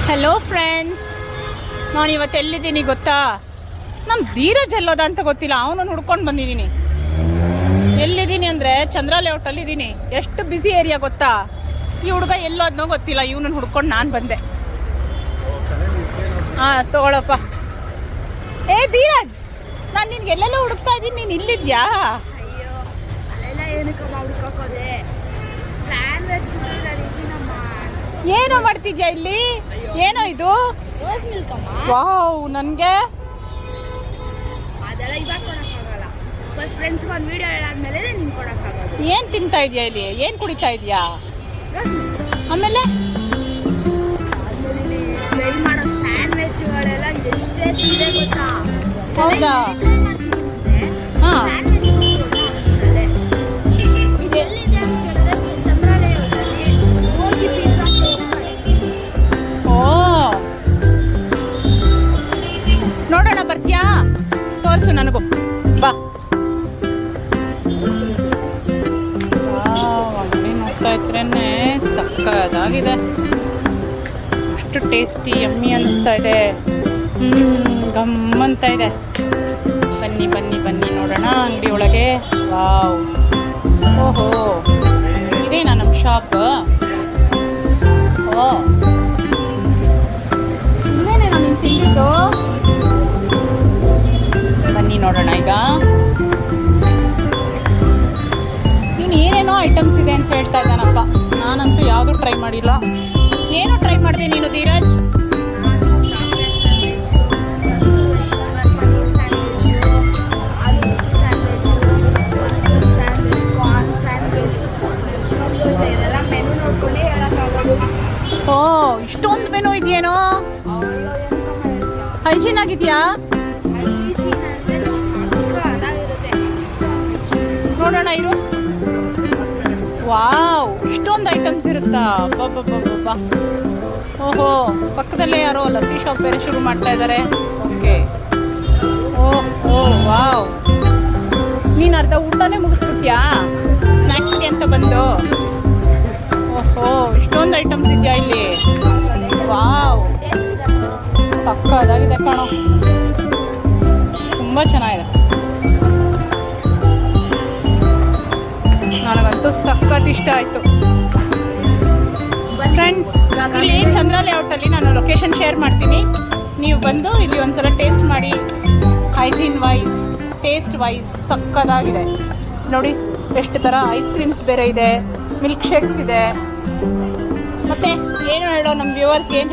Hello friends, ನಾನು ಇವತ್ತು ಎಲ್ಲಿದ್ದೀನಿ ಗೊತ್ತಾ? ನಮ್ಮ ಧೀರಜ್ ಎಲ್ಲೋದ ಅಂತ ಗೊತ್ತಿಲ್ಲ, ಅವನು ಹುಡ್ಕೊಂಡು ಬಂದಿದ್ದೀನಿ. ಎಲ್ಲಿದ್ದೀನಿ ಅಂದರೆ ಚಂದ್ರ ಲೇಔಟಲ್ಲಿ ಇದ್ದೀನಿ. ಎಷ್ಟು ಬ್ಯುಸಿ ಏರಿಯಾ ಗೊತ್ತಾ? ಈ ಹುಡುಗ ಎಲ್ಲೋದ್ನೋ ಗೊತ್ತಿಲ್ಲ, ಇವನನ್ನು ಹುಡ್ಕೊಂಡು ನಾನು ಬಂದೆ. ಹಾಂ ತಗೊಳಪ್ಪ. ಏ ಧೀರಜ್, ನಾನು ನಿನ್ಗೆ ಎಲ್ಲೆಲ್ಲ ಹುಡುಕ್ತಾ ಇದ್ದೀನಿ, ನೀನು ಇಲ್ಲಿದ್ಯಾ? ಅಯ್ಯೋ ಅಲ್ಲೆಲ್ಲ ಏನಕ್ಕಮ್ಮ ಹುಡ್ಕೋಕೋದೆ? ಸ್ಯಾಂಡ್ವಿಚ್ ಏನೋ ಮಾಡ್ತಿದ್ಯಾ ಇಲ್ಲಿ? ಏನೋ ಇದು? ರೋಸ್ ಮಿಲ್ಕ್ ಅಮ್ಮ. ವಾವ್, ನನಗೆ ಅದೆಲ್ಲ ಇವಾಗ ಕೊಡೋಕ್ಕಾಗಲ್ಲ. ಫಸ್ಟ್ ಫ್ರೆಂಡ್ಸ್ಗೆ ಒಂದು ವಿಡಿಯೋ ಹೇಳಾದ್ಮೇಲೆ ನಿಂಗೆ ಕೊಡೋಕ್ಕಾಗೋದು. ಏನು ತಿಂತಾ ಇದೆಯಾ ಇಲ್ಲಿ? ಏನು ಕುಡಿತಾ ಇದೆಯಾ? ಆಮೇಲೆ ಆಮೇಲೆ ಟ್ರೈ ಮಾಡೋ ಸ್ಯಾಂಡ್ವಿಚ್ಗಳೆಲ್ಲ ಎಷ್ಟೇ ಇದೆ ಗೊತ್ತಾ? ಹೌದಾ? ಹಾಂ, ಎಲ್ಲಿದೆ ಅಂತ ಕೇಳಿದ್ರೆ ಚಂದ್ರಾಲಯದಲ್ಲಿ ಹೋಗಿ ಪಿಜ್ಜಾ ಓ ನೋಡೋಣ, ಬರ್ತೀಯಾ? ತೋರಿಸು ನನಗೂ, ಬಾ. ಅಂಗಡಿ ನೋಡ್ತಾ ಇದ್ರೇನೆ ಸಕ್ಕದಾಗಿದೆ, ಅಷ್ಟು ಟೇಸ್ಟಿ ಯಮ್ಮಿ ಅನ್ನಿಸ್ತಾ ಇದೆ. ಗಮ್ಮಂತ ಇದೆ. ಬನ್ನಿ ಬನ್ನಿ ಬನ್ನಿ ನೋಡೋಣ ಅಂಗಡಿ ಒಳಗೆ. ವಾವ್, ಓಹೋ, ಇದೇನಾ ನಮ್ಮ ಶಾಪ್? ಓ, ಇದೇನೇನೋ ನೀನು ತಿಂದಿದ್ದು? ಬನ್ನಿ ನೋಡೋಣ ಈಗ. ನೀನು ಏನೇನೋ ಐಟಮ್ಸ್ ಇದೆ ಅಂತ ಹೇಳ್ತಾ ಇದ್ದಾನಪ್ಪ, ನಾನಂತೂ ಯಾವುದೂ ಟ್ರೈ ಮಾಡಿಲ್ಲ. ಏನು ಟ್ರೈ ಮಾಡಿದೆ ನೀನು ಧೀರಜ್? ಓ, ಇಷ್ಟೊಂದು ಮೆನು ಇದೆಯೇನೋ? ಹೈಜೀನ್ ಆಗಿದೆಯಾ? ನೋಡೋಣ ಇರು. ವಾವ್, ಇಷ್ಟೊಂದು ಐಟಮ್ಸ್ ಇರುತ್ತಾ? ಬಾ. ಓಹೋ, ಪಕ್ಕದಲ್ಲೇ ಯಾರೋ ಲಸ್ಸಿ ಶಾಪ್ ಬೇರೆ ಶುರು ಮಾಡ್ತಾ ಇದ್ದಾರೆ. ಓಕೆ. ಓಹೋ, ವಾವ್, ನೀನು ಅರ್ಧ ಊಟನೇ ಮುಗಿಸ್ಬಿಟ್ಯಾ ಸ್ನ್ಯಾಕ್ಸ್ಗೆ ಅಂತ ಬಂದು? ಓಹೋ, ಇಷ್ಟೊಂದು ಐಟಮ್ಸ್ ಇದೆಯಾ ಇಲ್ಲಿ? ವಾವ್, ಸಕ್ಕದಾಗಿದೆ ಕಣೋ, ತುಂಬ ಚೆನ್ನಾಗಿದೆ. ನನಗಂತೂ ಸಖತ್ ಇಷ್ಟ ಆಯಿತು. ಫ್ರೆಂಡ್ಸ್, ಇಲ್ಲಿ ಚಂದ್ರ ಲೇಔಟಲ್ಲಿ ನಾನು ಲೊಕೇಶನ್ ಶೇರ್ ಮಾಡ್ತೀನಿ. ನೀವು ಬಂದು ಇಲ್ಲಿ ಒಂದ್ಸಲ ಟೇಸ್ಟ್ ಮಾಡಿ. ಹೈಜೀನ್ ವೈಸ್, ಟೇಸ್ಟ್ ವೈಸ್ ಸಕ್ಕದಾಗಿದೆ. ನೋಡಿ ಎಷ್ಟು ಥರ ಐಸ್ ಕ್ರೀಮ್ಸ್ ಬೇರೆ ಇದೆ, ಮಿಲ್ಕ್ ಶೇಕ್ಸ್ ಇದೆ. ಮತ್ತೆ ಏನು ಹೇಳೋ ನಮ್ಮ ವ್ಯೂವರ್ಸ್ಗೆ ಏನು